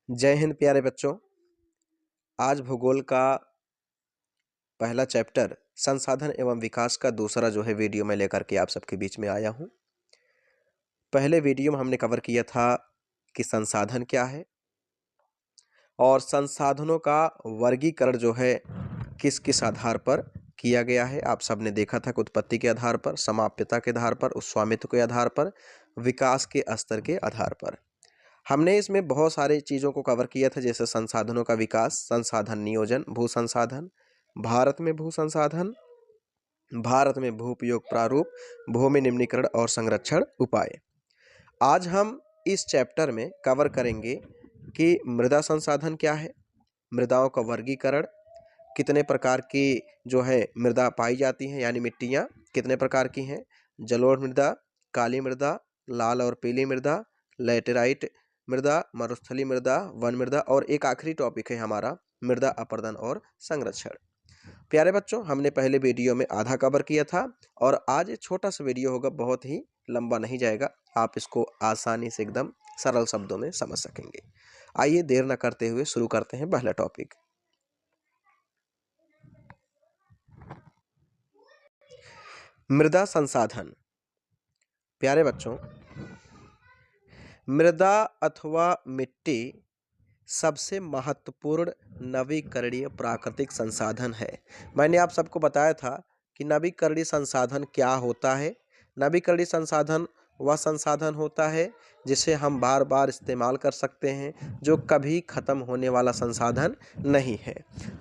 जय हिंद प्यारे बच्चों। आज भूगोल का पहला चैप्टर संसाधन एवं विकास का दूसरा जो है वीडियो मैं लेकर के आप सबके बीच में आया हूं। पहले वीडियो में हमने कवर किया था कि संसाधन क्या है और संसाधनों का वर्गीकरण जो है किस किस आधार पर किया गया है। आप सबने देखा था कि उत्पत्ति के आधार पर, समाप्यता के आधार पर, स्वामित्व के आधार पर, विकास के स्तर के आधार पर। हमने इसमें बहुत सारी चीज़ों को कवर किया था, जैसे संसाधनों का विकास, संसाधन नियोजन, भू संसाधन, भारत में भू संसाधन, भारत में भू उपयोग प्रारूप, भूमि निम्नीकरण और संरक्षण उपाय। आज हम इस चैप्टर में कवर करेंगे कि मृदा संसाधन क्या है, मृदाओं का वर्गीकरण, कितने प्रकार की जो है मृदा पाई जाती हैं, यानी मिट्टियाँ कितने प्रकार की हैं, जलोढ़ मृदा, काली मृदा, लाल और पीली मृदा, लैटेराइट मृदा, मरुस्थलीय मृदा, वन मृदा, और एक आखिरी टॉपिक है हमारा मृदा अपर्दन और संरक्षण। प्यारे बच्चों, हमने पहले वीडियो में आधा कवर किया था और आज छोटा सा वीडियो होगा, बहुत ही लंबा नहीं जाएगा, आप इसको आसानी से एकदम सरल शब्दों में समझ सकेंगे। आइए देर न करते हुए शुरू करते हैं पहला टॉपिक। मृदा संसाधन। प्यारे बच्चों, मृदा अथवा मिट्टी सबसे महत्वपूर्ण नवीकरणीय प्राकृतिक संसाधन है। मैंने आप सबको बताया था कि नवीकरणीय संसाधन क्या होता है। नवीकरणीय संसाधन वह संसाधन होता है जिसे हम बार बार इस्तेमाल कर सकते हैं, जो कभी ख़त्म होने वाला संसाधन नहीं है।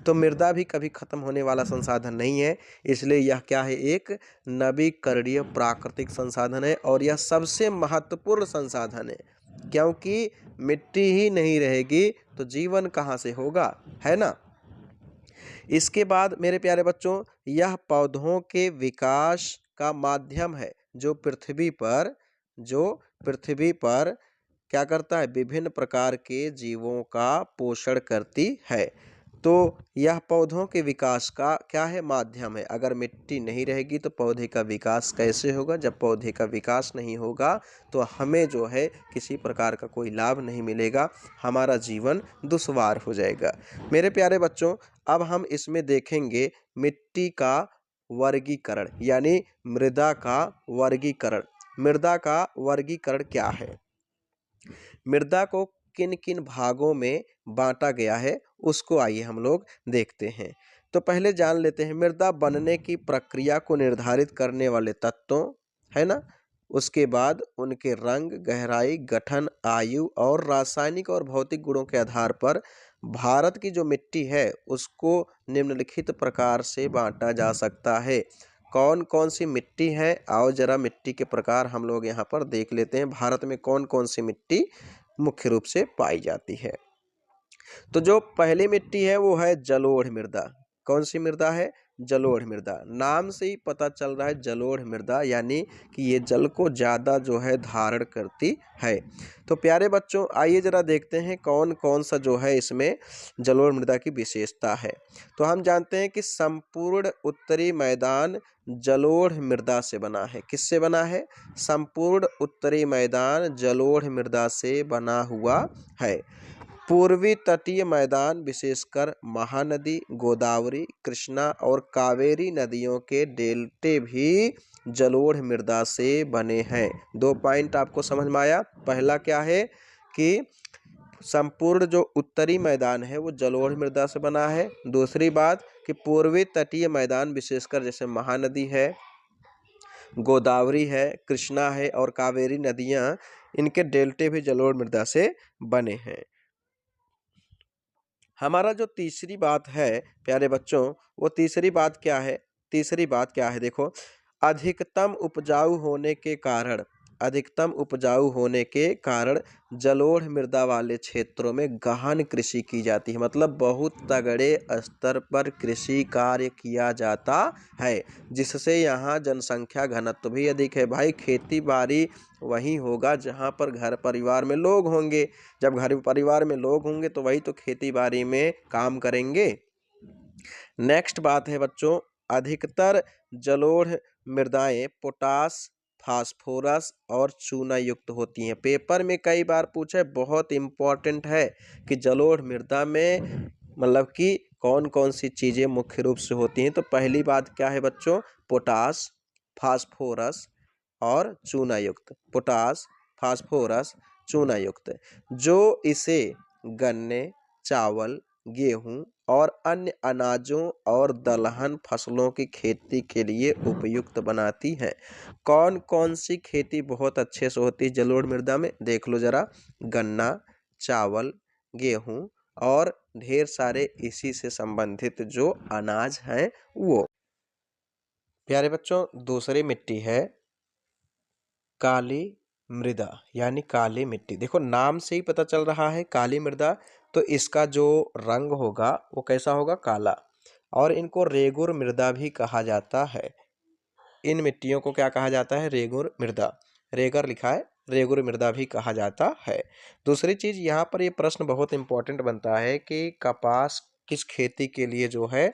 तो मृदा भी कभी ख़त्म होने वाला संसाधन नहीं है, इसलिए यह क्या है, एक नवीकरणीय प्राकृतिक संसाधन है और यह सबसे महत्वपूर्ण संसाधन है, क्योंकि मिट्टी ही नहीं रहेगी तो जीवन कहाँ से होगा, है ना। इसके बाद मेरे प्यारे बच्चों, यह पौधों के विकास का माध्यम है, जो पृथ्वी पर क्या करता है, विभिन्न प्रकार के जीवों का पोषण करती है। तो यह पौधों के विकास का क्या है, माध्यम है। अगर मिट्टी नहीं रहेगी तो पौधे का विकास कैसे होगा। जब पौधे का विकास नहीं होगा तो हमें जो है किसी प्रकार का कोई लाभ नहीं मिलेगा, हमारा जीवन दुश्वार हो जाएगा। मेरे प्यारे बच्चों, अब हम इसमें देखेंगे मिट्टी का वर्गीकरण, यानी मृदा का वर्गीकरण। मृदा का वर्गीकरण क्या है, मृदा को किन किन भागों में बांटा गया है, उसको आइए हम लोग देखते हैं। तो पहले जान लेते हैं मृदा बनने की प्रक्रिया को निर्धारित करने वाले तत्वों, है ना। उसके बाद उनके रंग, गहराई, गठन, आयु और रासायनिक और भौतिक गुणों के आधार पर भारत की जो मिट्टी है उसको निम्नलिखित प्रकार से बांटा जा सकता है। कौन कौन सी मिट्टी है, आओ जरा मिट्टी के प्रकार हम लोग यहाँ पर देख लेते हैं। भारत में कौन कौन सी मिट्टी मुख्य रूप से पाई जाती है। तो जो पहली मिट्टी है वो है जलोढ़ मृदा। कौन सी मृदा है, जलोढ़ मृदा। नाम से ही पता चल रहा है जलोढ़ मृदा, यानी कि ये जल को ज़्यादा जो है धारण करती है। तो प्यारे बच्चों, आइए जरा देखते हैं कौन कौन सा जो है इसमें जलोढ़ मृदा की विशेषता है। तो हम जानते हैं कि संपूर्ण उत्तरी मैदान जलोढ़ मृदा से बना है। किससे बना है, संपूर्ण उत्तरी मैदान जलोढ़ मृदा से बना हुआ है। पूर्वी तटीय मैदान विशेषकर महानदी, गोदावरी, कृष्णा और कावेरी नदियों के डेल्टे भी जलोढ़ मृदा से बने हैं। 2 पॉइंट आपको समझ में आया। पहला क्या है कि संपूर्ण जो उत्तरी मैदान है वो जलोढ़ मृदा से बना है। दूसरी बात कि पूर्वी तटीय मैदान विशेषकर जैसे महानदी है, गोदावरी है, कृष्णा है और कावेरी नदियाँ, इनके डेल्टे भी जलोढ़ मृदा से बने हैं। हमारा जो तीसरी बात है प्यारे बच्चों, वो तीसरी बात क्या है, तीसरी बात क्या है, देखो, अधिकतम उपजाऊ होने के कारण, अधिकतम उपजाऊ होने के कारण जलोढ़ मृदा वाले क्षेत्रों में गहन कृषि की जाती है। मतलब बहुत तगड़े स्तर पर कृषि कार्य किया जाता है, जिससे यहाँ जनसंख्या घनत्व भी अधिक है। भाई, खेती बाड़ी वहीं होगा जहाँ पर घर परिवार में लोग होंगे। जब घर परिवार में लोग होंगे तो वही तो खेती बाड़ी में काम करेंगे। नेक्स्ट बात है बच्चों, अधिकतर जलोढ़ मृदाएं पोटास, फास्फोरस और चूना युक्त होती हैं। पेपर में कई बार पूछा है, बहुत इंपॉर्टेंट है कि जलोढ़ मृदा में मतलब कि कौन कौन सी चीज़ें मुख्य रूप से होती हैं। तो पहली बात क्या है बच्चों, पोटास, फास्फोरस और चूना युक्त। पोटास, फास्फोरस, चूना युक्त, जो इसे गन्ने, चावल, गेहूं और अन्य अनाजों और दलहन फसलों की खेती के लिए उपयुक्त बनाती हैं। कौन कौन सी खेती बहुत अच्छे से होती है जलोढ़ मृदा में, देख लो जरा। गन्ना, चावल, गेहूं और ढेर सारे इसी से संबंधित जो अनाज हैं वो। प्यारे बच्चों, दूसरी मिट्टी है काली मृदा, यानी काली मिट्टी। देखो नाम से ही पता चल रहा है काली मृदा, तो इसका जो रंग होगा वो कैसा होगा, काला। और इनको रेगुर मृदा भी कहा जाता है। इन मिट्टियों को क्या कहा जाता है, रेगुर मृदा। रेगर लिखा है, रेगुर मृदा भी कहा जाता है। दूसरी चीज यहाँ पर ये प्रश्न बहुत इंपॉर्टेंट बनता है कि कपास किस खेती के लिए जो है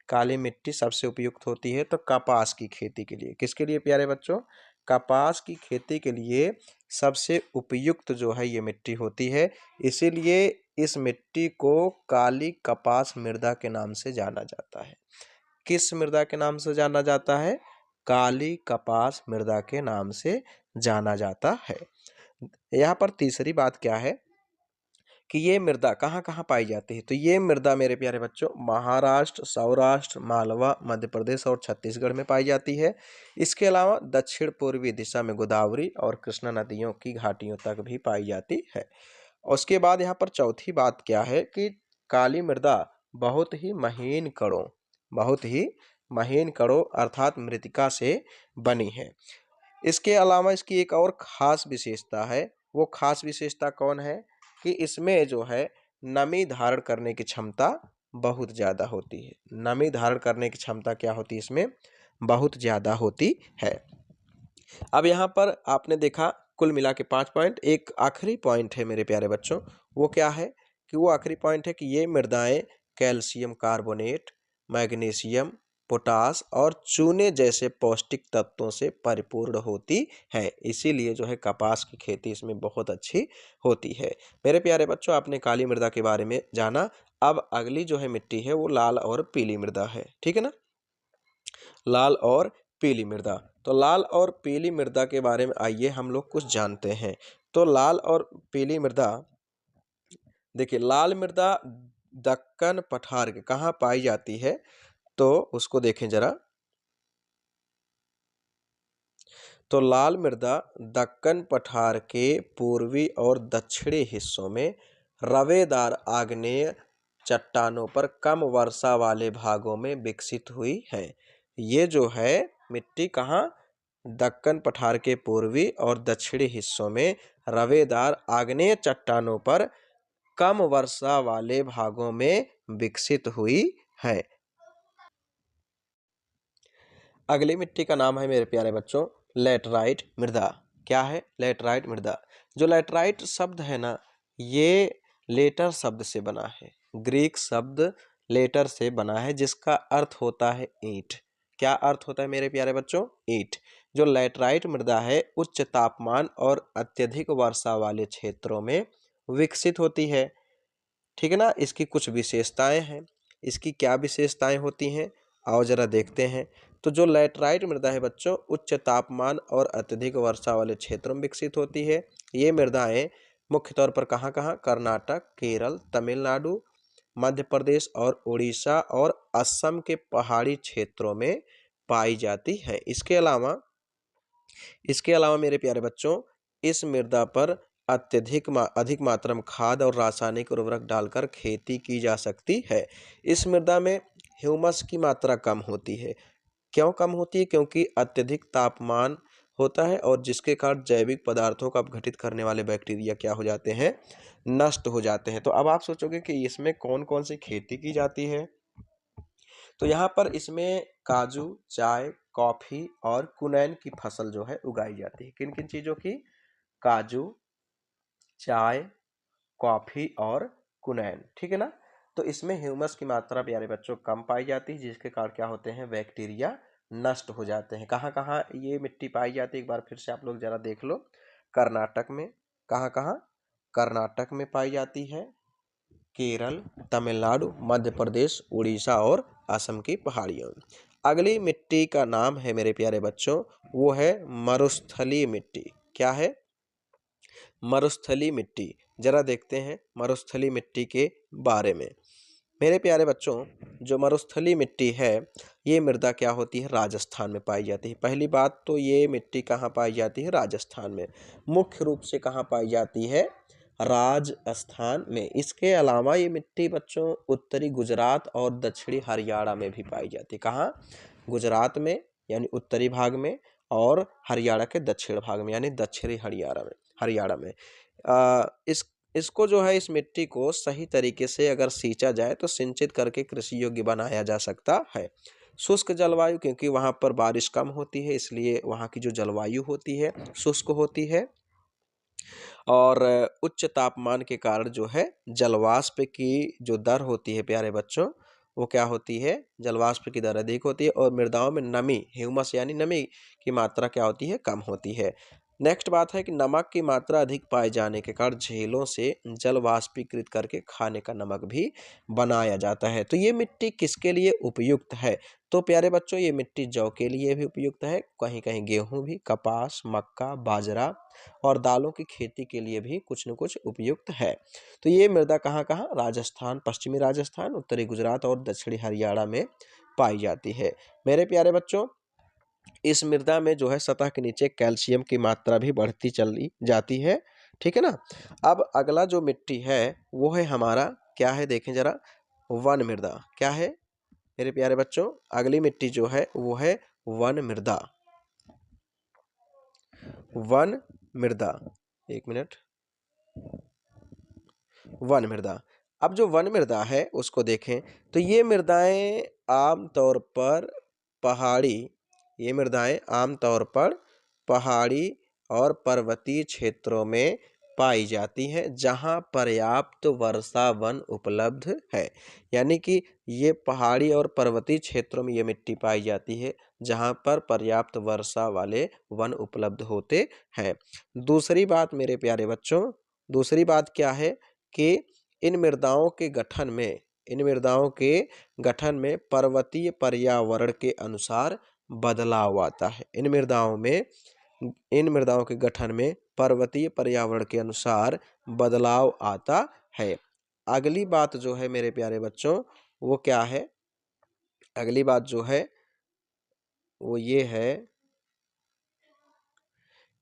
काली मिट्टी सबसे उपयुक्त होती है। तो कपास की खेती के लिए, किसके लिए प्यारे बच्चों, कपास की खेती के लिए सबसे उपयुक्त जो है ये मिट्टी होती है। इसीलिए इस मिट्टी को काली कपास मृदा के नाम से जाना जाता है। किस मृदा के नाम से जाना जाता है, काली कपास मृदा के नाम से जाना जाता है। यहाँ पर तीसरी बात क्या है कि ये मृदा कहाँ कहाँ पाई जाती है। तो ये मृदा मेरे प्यारे बच्चों महाराष्ट्र, सौराष्ट्र, मालवा, मध्य प्रदेश और छत्तीसगढ़ में पाई जाती है। इसके अलावा दक्षिण पूर्वी दिशा में गोदावरी और कृष्णा नदियों की घाटियों तक भी पाई जाती है। उसके बाद यहाँ पर चौथी बात क्या है कि काली मृदा बहुत ही महीन कणों, बहुत ही महीन कणों अर्थात मृतिका से बनी है। इसके अलावा इसकी एक और खास विशेषता है। वो खास विशेषता कौन है कि इसमें जो है नमी धारण करने की क्षमता बहुत ज़्यादा होती है। नमी धारण करने की क्षमता क्या होती है, इसमें बहुत ज़्यादा होती है। अब यहाँ पर आपने देखा कुल मिला के 5 पॉइंट। एक आखिरी पॉइंट है मेरे प्यारे बच्चों, वो क्या है कि वो आखिरी पॉइंट है कि ये मृदाएं कैल्शियम कार्बोनेट, मैग्नीशियम, पोटास और चूने जैसे पौष्टिक तत्वों से परिपूर्ण होती है। इसीलिए जो है कपास की खेती इसमें बहुत अच्छी होती है। मेरे प्यारे बच्चों, आपने काली मृदा के बारे में जाना। अब अगली जो है मिट्टी है वो लाल और पीली मृदा है, ठीक है ना। लाल और पीली मृदा। तो लाल और पीली मृदा के बारे में आइए हम लोग कुछ जानते हैं। तो लाल और पीली मृदा, देखिए लाल मृदा दक्कन पठार के कहाँ पाई जाती है, तो उसको देखें जरा। तो लाल मृदा दक्कन पठार के पूर्वी और दक्षिणी हिस्सों में रवेदार आग्नेय चट्टानों पर कम वर्षा वाले भागों में विकसित हुई है। ये जो है मिट्टी कहाँ, दक्कन पठार के पूर्वी और दक्षिणी हिस्सों में रवेदार आग्नेय चट्टानों पर कम वर्षा वाले भागों में विकसित हुई है। अगली मिट्टी का नाम है मेरे प्यारे बच्चों लैटराइट मृदा। क्या है, लैटराइट मृदा। जो लैटराइट शब्द है ना, ये लेटर शब्द से बना है, ग्रीक शब्द लेटर से बना है, जिसका अर्थ होता है ईंट। क्या अर्थ होता है मेरे प्यारे बच्चों, ईंट। जो लैटराइट मृदा है उच्च तापमान और अत्यधिक वर्षा वाले क्षेत्रों में विकसित होती है, ठीक है ना। इसकी कुछ विशेषताएं हैं। इसकी क्या विशेषताएं होती हैं, आओ जरा देखते हैं। तो जो लैटराइट मृदा है बच्चों उच्च तापमान और अत्यधिक वर्षा वाले क्षेत्रों में विकसित होती है। ये मृदाएं मुख्य तौर पर कहाँ कहाँ, कर्नाटक, केरल, तमिलनाडु, मध्य प्रदेश और उड़ीसा और असम के पहाड़ी क्षेत्रों में पाई जाती है। इसके अलावा मेरे प्यारे बच्चों इस मृदा पर अधिक मात्रा में खाद और रासायनिक उर्वरक डालकर खेती की जा सकती है। इस मृदा में ह्यूमस की मात्रा कम होती है। क्यों कम होती है, क्योंकि अत्यधिक तापमान होता है और जिसके कारण जैविक पदार्थों को अपघटित करने वाले बैक्टीरिया क्या हो जाते हैं, नष्ट हो जाते हैं। तो अब आप सोचोगे कि इसमें कौन कौन सी खेती की जाती है। तो यहाँ पर इसमें काजू, चाय, कॉफी और कुनैन की फसल जो है उगाई जाती है। किन किन चीजों की, काजू, चाय, कॉफी और कुनैन, ठीक है ना। तो इसमें ह्यूमस की मात्रा प्यारे बच्चों कम पाई जाती है, जिसके कारण क्या होते हैं, बैक्टीरिया नष्ट हो जाते हैं। कहाँ कहाँ ये मिट्टी पाई जाती है, एक बार फिर से आप लोग जरा देख लो। कर्नाटक में, कहाँ कहाँ, कर्नाटक में पाई जाती है, केरल, तमिलनाडु, मध्य प्रदेश, उड़ीसा और असम की पहाड़ियों में। अगली मिट्टी का नाम है मेरे प्यारे बच्चों, वो है मरुस्थलीय मिट्टी। क्या है? मरुस्थलीय मिट्टी। जरा देखते हैं मरुस्थलीय मिट्टी के बारे में। मेरे प्यारे बच्चों, जो मरुस्थलीय मिट्टी है, ये मृदा क्या होती है? राजस्थान में पाई जाती है। पहली बात तो ये मिट्टी कहाँ पाई जाती है? राजस्थान में। मुख्य रूप से कहाँ पाई जाती है? राजस्थान में। इसके अलावा ये मिट्टी बच्चों उत्तरी गुजरात और दक्षिणी हरियाणा में भी पाई जाती है। कहाँ? गुजरात में यानी उत्तरी भाग में, और हरियाणा के दक्षिण भाग में यानी दक्षिणी हरियाणा में। इसको जो है, इस मिट्टी को सही तरीके से अगर सींचा जाए तो सिंचित करके कृषि योग्य बनाया जा सकता है। शुष्क जलवायु, क्योंकि वहाँ पर बारिश कम होती है, इसलिए वहाँ की जो जलवायु होती है शुष्क होती है, और उच्च तापमान के कारण जो है जलवाष्प की जो दर होती है प्यारे बच्चों, वो क्या होती है? जलवाष्प की दर अधिक होती है, और मृदाओं में नमी, ह्यूमस यानी नमी की मात्रा क्या होती है? कम होती है। नेक्स्ट बात है कि नमक की मात्रा अधिक पाए जाने के कारण झीलों से जल वाष्पीकृत करके खाने का नमक भी बनाया जाता है। तो ये मिट्टी किसके लिए उपयुक्त है? तो प्यारे बच्चों, ये मिट्टी जौ के लिए भी उपयुक्त है, कहीं कहीं गेहूं भी, कपास, मक्का, बाजरा और दालों की खेती के लिए भी कुछ न कुछ उपयुक्त है। तो ये मृदा कहाँ कहाँ? राजस्थान, पश्चिमी राजस्थान, उत्तरी गुजरात और दक्षिणी हरियाणा में पाई जाती है। मेरे प्यारे बच्चों, इस मृदा में जो है सतह के नीचे कैल्शियम की मात्रा भी बढ़ती चली जाती है। ठीक है ना? अब अगला जो मिट्टी है वो है हमारा, क्या है? देखें जरा, वन मृदा। क्या है मेरे प्यारे बच्चों? अगली मिट्टी जो है वो है वन मृदा। वन मृदा, एक मिनट, वन मृदा। अब जो वन मृदा है उसको देखें तो ये मृदाएं आमतौर पर पहाड़ी, ये मृदाएं आमतौर पर पहाड़ी और पर्वतीय क्षेत्रों में पाई जाती हैं जहां पर्याप्त वर्षा वन उपलब्ध है। यानी कि ये पहाड़ी और पर्वतीय क्षेत्रों में ये मिट्टी पाई जाती है जहां पर पर्याप्त वर्षा वाले वन उपलब्ध होते हैं। दूसरी बात मेरे प्यारे बच्चों, दूसरी बात क्या है कि इन मृदाओं के गठन में, इन मृदाओं के गठन में पर्वतीय पर्यावरण के अनुसार बदलाव आता है। इन मृदाओं के गठन में पर्वतीय पर्यावरण के अनुसार बदलाव आता है। अगली बात जो है मेरे प्यारे बच्चों वो क्या है? अगली बात जो है वो ये है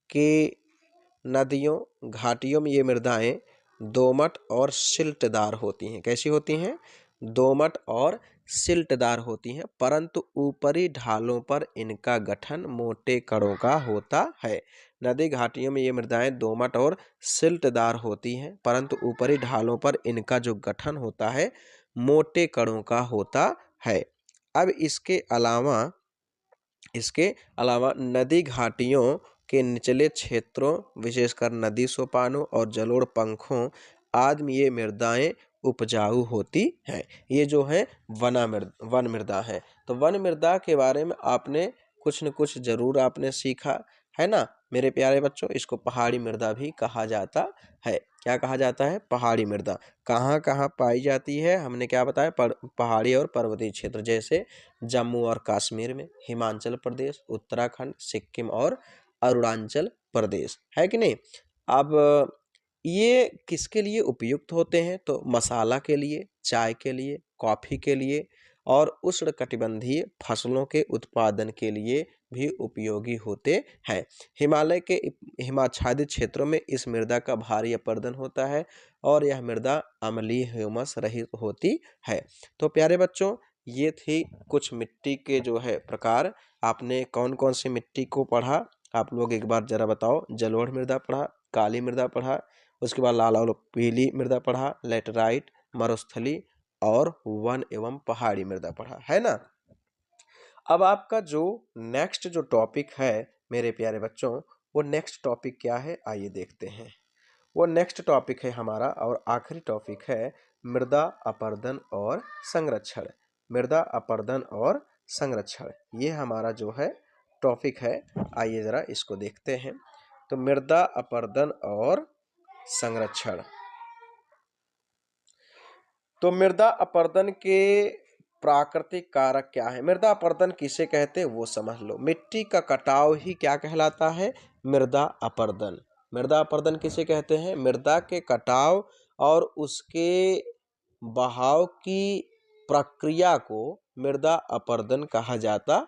कि नदियों, घाटियों में ये मृदाएं दोमट और सिल्टदार होती हैं। कैसी होती हैं? दोमट और सिल्टदार होती हैं, परंतु ऊपरी ढालों पर इनका गठन मोटे कणों का होता है। नदी घाटियों में ये मृदाएं दोमट और सिल्टदार होती हैं, परंतु ऊपरी ढालों पर इनका जो गठन होता है मोटे कणों का होता है। अब इसके अलावा नदी घाटियों के निचले क्षेत्रों, विशेषकर नदी सोपानों और जलोढ़ पंखों आदि में ये मृदाएं उपजाऊ होती हैं। ये जो है वन मृदा है। तो वन मृदा के बारे में आपने कुछ न कुछ जरूर आपने सीखा है ना मेरे प्यारे बच्चों। इसको पहाड़ी मृदा भी कहा जाता है। क्या कहा जाता है? पहाड़ी मृदा। कहाँ कहाँ पाई जाती है? हमने क्या बताया? पहाड़ी और पर्वतीय क्षेत्र, जैसे जम्मू और कश्मीर में, हिमाचल प्रदेश, उत्तराखंड, सिक्किम और अरुणाचल प्रदेश, है कि नहीं? अब ये किसके लिए उपयुक्त होते हैं? तो मसाला के लिए, चाय के लिए, कॉफ़ी के लिए और उष्णकटिबंधीय फसलों के उत्पादन के लिए भी उपयोगी होते हैं। हिमालय के हिमाच्छादित क्षेत्रों में इस मृदा का भारी अपर्दन होता है और यह मृदा अम्लीय ह्यूमस रहित होती है। तो प्यारे बच्चों, ये थी कुछ मिट्टी के जो है प्रकार। आपने कौन कौन सी मिट्टी को पढ़ा? आप लोग एक बार जरा बताओ। जलोढ़ मृदा पढ़ा, काली मृदा पढ़ा, उसके बाद लाल और पीली मृदा पढ़ा, लेटराइट, मरुस्थली और वन एवं पहाड़ी मृदा पढ़ा, है ना? अब आपका जो नेक्स्ट जो टॉपिक है मेरे प्यारे बच्चों, वो नेक्स्ट टॉपिक क्या है? आइए देखते हैं। वो नेक्स्ट टॉपिक है हमारा और आखिरी टॉपिक है मृदा अपरदन और संरक्षण। मृदा अपरदन और संरक्षण। ये हमारा जो है टॉपिक है। आइए ज़रा इसको देखते हैं। तो मृदा अपरदन और संरक्षण। तो मृदा अपरदन के प्राकृतिक कारक क्या है? मृदा अपरदन किसे कहते हैं वो समझ लो। मिट्टी का कटाव ही क्या कहलाता है? मृदा अपरदन। मृदा अपरदन किसे कहते हैं? मृदा के कटाव और उसके बहाव की प्रक्रिया को मृदा अपरदन कहा जाता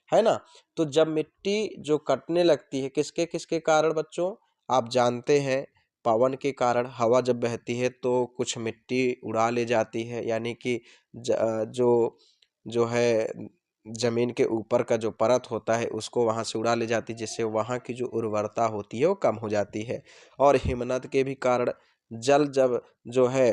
है ना। तो जब मिट्टी जो कटने लगती है किसके किसके कारण बच्चों? आप जानते हैं, पवन के कारण। हवा जब बहती है तो कुछ मिट्टी उड़ा ले जाती है, यानी कि जो जो है जमीन के ऊपर का जो परत होता है उसको वहां से उड़ा ले जाती है, जिससे वहां की जो उर्वरता होती है वो कम हो जाती है। और हिमनद के भी कारण जल जब जो है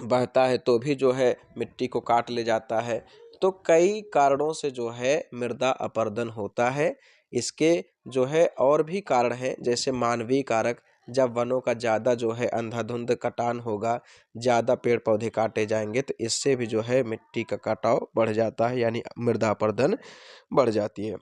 बहता है तो भी जो है मिट्टी को काट ले जाता है। तो कई कारणों से जो है मृदा अपरदन होता है। इसके जो है और भी कारण हैं, जैसे मानवीय कारक। जब वनों का ज़्यादा जो है अंधाधुंध कटान होगा, ज़्यादा पेड़ पौधे काटे जाएंगे, तो इससे भी जो है मिट्टी का कटाव बढ़ जाता है, यानी मृदा अपरदन बढ़ जाती है।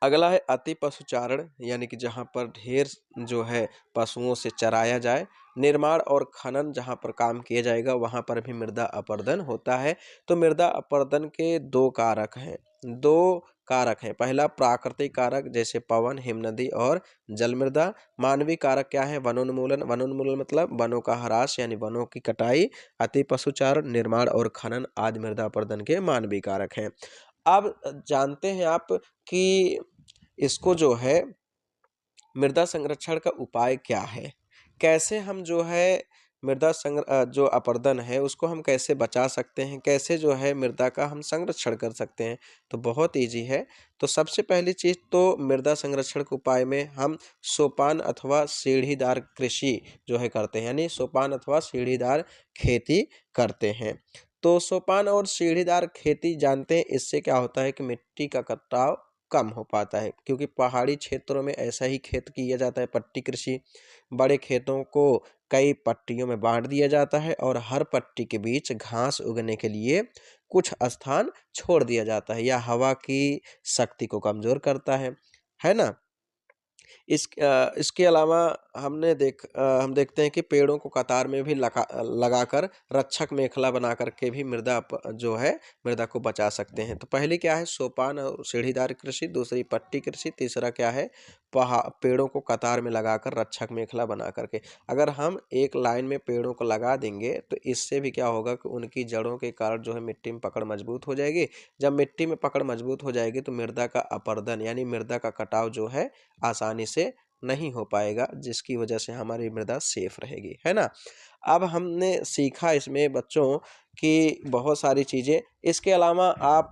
अगला है अति पशुचारण, यानी कि जहाँ पर ढेर जो है पशुओं से चराया जाए। निर्माण और खनन जहाँ पर काम किया जाएगा वहाँ पर भी मृदा अपरदन होता है। तो मृदा अपरदन के दो कारक हैं। पहला प्राकृतिक कारक जैसे पवन, हिमनदी और जल मृदा। मानवीय कारक क्या है? वनोन्मूलन। वनोन्मूलन मतलब वनों का ह्रास, यानी वनों की कटाई। अति पशुचारण, निर्माण और खनन आदि मृदा अपरदन के मानवीय कारक हैं। अब जानते हैं आप कि इसको जो है मृदा संरक्षण का उपाय क्या है? कैसे हम जो है जो अपरदन है उसको हम कैसे बचा सकते हैं? कैसे जो है मृदा का हम संरक्षण कर सकते हैं? तो बहुत ईजी है। तो सबसे पहली चीज़ तो मृदा संरक्षण के उपाय में हम सोपान अथवा सीढ़ीदार कृषि जो है करते हैं, यानी सोपान अथवा सीढ़ीदार खेती करते हैं। तो सोपान और सीढ़ीदार खेती जानते हैं, इससे क्या होता है कि मिट्टी का कटाव कम हो पाता है, क्योंकि पहाड़ी क्षेत्रों में ऐसा ही खेत किया जाता है, पट्टी कृषि। बड़े खेतों को कई पट्टियों में बांट दिया जाता है और हर पट्टी के बीच घास उगने के लिए कुछ स्थान छोड़ दिया जाता है। यह हवा की शक्ति को कमजोर करता है ना। इसके अलावा हम देखते हैं कि पेड़ों को कतार में भी लगाकर रक्षक मेखला बना करके भी जो है मृदा को बचा सकते हैं। तो पहली क्या है? सोपान और सीढ़ीदार कृषि। दूसरी पट्टी कृषि। तीसरा क्या है? पेड़ों को कतार में लगाकर रक्षक मेखला बना करके। अगर हम एक लाइन में पेड़ों को लगा देंगे तो इससे भी क्या होगा कि उनकी जड़ों के कारण जो है मिट्टी में पकड़ मजबूत हो जाएगी। जब मिट्टी में पकड़ मजबूत हो जाएगी तो मृदा का अपरदन यानी मृदा का कटाव जो है आसानी से नहीं हो पाएगा, जिसकी वजह से हमारी मृदा सेफ रहेगी, है ना। अब हमने सीखा इसमें बच्चों कि बहुत सारी चीज़ें। इसके अलावा आप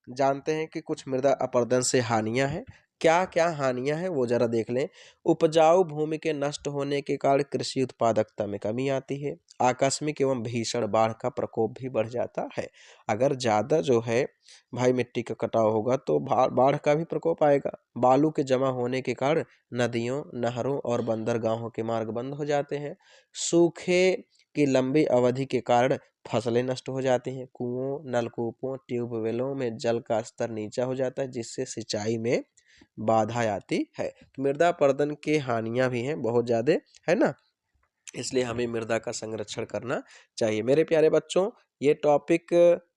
जानते हैं कि कुछ मृदा अपरदन से हानियां हैं। क्या क्या हानियां हैं वो जरा देख लें। उपजाऊ भूमि के नष्ट होने के कारण कृषि उत्पादकता में कमी आती है। आकस्मिक एवं भीषण बाढ़ का प्रकोप भी बढ़ जाता है। अगर ज़्यादा जो है भाई मिट्टी का कटाव होगा तो बाढ़ का भी प्रकोप आएगा। बालू के जमा होने के कारण नदियों, नहरों और बंदरगाहों के मार्ग बंद हो जाते हैं। सूखे की लंबी अवधि के कारण फसलें नष्ट हो जाती हैं। कुओं, नलकूपों, ट्यूबवेलों में जल का स्तर नीचा हो जाता है, जिससे सिंचाई में बाधा आती है। तो मृदा अपरदन की हानियां भी हैं बहुत ज़्यादा, है ना। इसलिए हमें मृदा का संरक्षण करना चाहिए। मेरे प्यारे बच्चों, ये टॉपिक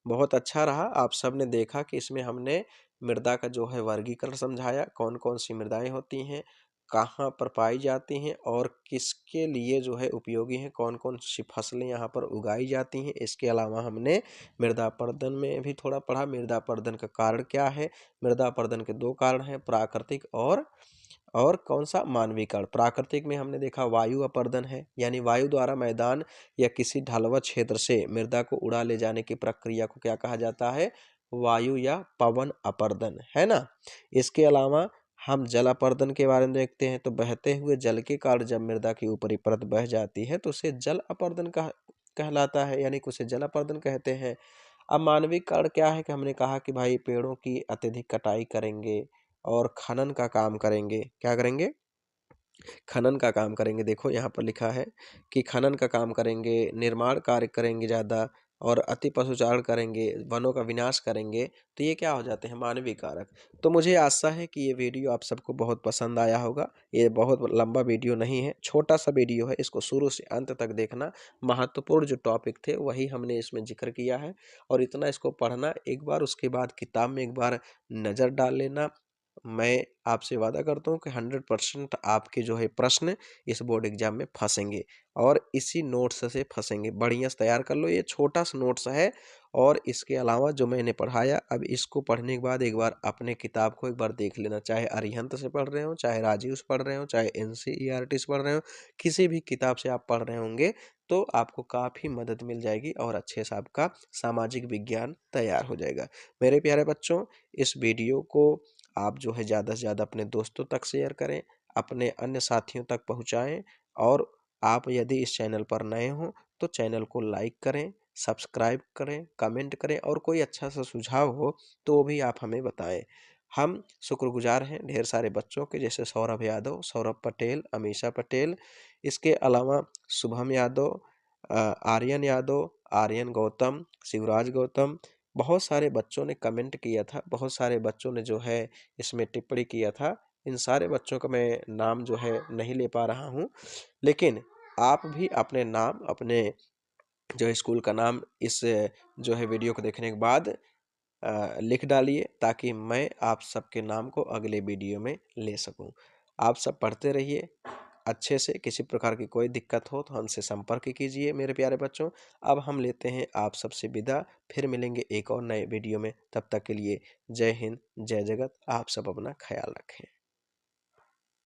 बहुत अच्छा रहा। आप सब ने देखा कि इसमें हमने मृदा का जो है वर्गीकरण समझाया, कौन कौन सी मृदाएं होती हैं, कहाँ पर पाई जाती हैं और किसके लिए जो है उपयोगी हैं, कौन कौन सी फसलें यहाँ पर उगाई जाती हैं। इसके अलावा हमने मृदा अपरदन में भी थोड़ा पढ़ा। मृदा अपरदन का कारण क्या है? मृदा अपरदन के दो कारण हैं, प्राकृतिक और कौन सा? मानवीय कारण। प्राकृतिक में हमने देखा वायु अपरदन है, यानी वायु द्वारा मैदान या किसी ढलुआ क्षेत्र से मृदा को उड़ा ले जाने की प्रक्रिया को क्या कहा जाता है? वायु या पवन अपरदन, है ना। इसके अलावा हम जल अपरदन के बारे में देखते हैं। तो बहते हुए जल के कारण जब मृदा की ऊपरी परत बह जाती है तो उसे जल अपरदन कहलाता है, यानी कि उसे जल अपरदन कहते हैं। अब मानवीय कारण क्या है? कि हमने कहा कि भाई पेड़ों की अत्यधिक कटाई करेंगे और खनन का काम करेंगे। क्या करेंगे? खनन का काम करेंगे। देखो यहाँ पर लिखा है कि खनन का काम करेंगे, निर्माण कार्य करेंगे ज़्यादा, और अति पशुचारण करेंगे, वनों का विनाश करेंगे, तो ये क्या हो जाते हैं? मानवीय कारक। तो मुझे आशा है कि ये वीडियो आप सबको बहुत पसंद आया होगा। ये बहुत लंबा वीडियो नहीं है, छोटा-सा वीडियो है, इसको शुरू से अंत तक देखना। महत्वपूर्ण जो टॉपिक थे वही हमने इसमें ज़िक्र किया है और इतना इसको पढ़ना एक बार, उसके बाद किताब में एक बार नज़र डाल लेना। मैं आपसे वादा करता हूँ कि 100% आपके जो है प्रश्न इस बोर्ड एग्जाम में फँसेंगे और इसी नोट्स से फँसेंगे। बढ़िया से तैयार कर लो, ये छोटा-सा नोट्स है और इसके अलावा जो मैंने पढ़ाया, अब इसको पढ़ने के बाद एक बार अपने किताब को एक बार देख लेना। चाहे अरिहंत से पढ़ रहे हो, चाहे राजीव से पढ़ रहे हो, चाहे एनसीईआरटी से पढ़ रहे हो, किसी भी किताब से आप पढ़ रहे होंगे तो आपको काफ़ी मदद मिल जाएगी और अच्छे से आपका सामाजिक विज्ञान तैयार हो जाएगा। मेरे प्यारे बच्चों, इस वीडियो को आप जो है ज़्यादा से ज़्यादा अपने दोस्तों तक शेयर करें, अपने अन्य साथियों तक पहुँचाएँ और आप यदि इस चैनल पर नए हों तो चैनल को लाइक करें, सब्सक्राइब करें, कमेंट करें और कोई अच्छा सा सुझाव हो तो वो भी आप हमें बताएँ। हम शुक्रगुज़ार हैं ढेर सारे बच्चों के, जैसे सौरभ यादव, सौरभ पटेल, अमीषा पटेल, इसके अलावा शुभम यादव, आर्यन यादव, आर्यन गौतम, शिवराज गौतम, बहुत सारे बच्चों ने कमेंट किया था, बहुत सारे बच्चों ने जो है इसमें टिप्पणी किया था। इन सारे बच्चों का मैं नाम जो है नहीं ले पा रहा हूँ, लेकिन आप भी अपने नाम, अपने जो स्कूल का नाम इस जो है वीडियो को देखने के बाद लिख डालिए ताकि मैं आप सबके नाम को अगले वीडियो में ले सकूं। आप सब पढ़ते रहिए अच्छे से। किसी प्रकार की कोई दिक्कत हो तो हमसे संपर्क कीजिए मेरे प्यारे बच्चों। अब हम लेते हैं आप सबसे विदा, फिर मिलेंगे एक और नए वीडियो में। तब तक के लिए जय हिंद, जय जगत। आप सब अपना ख्याल रखें।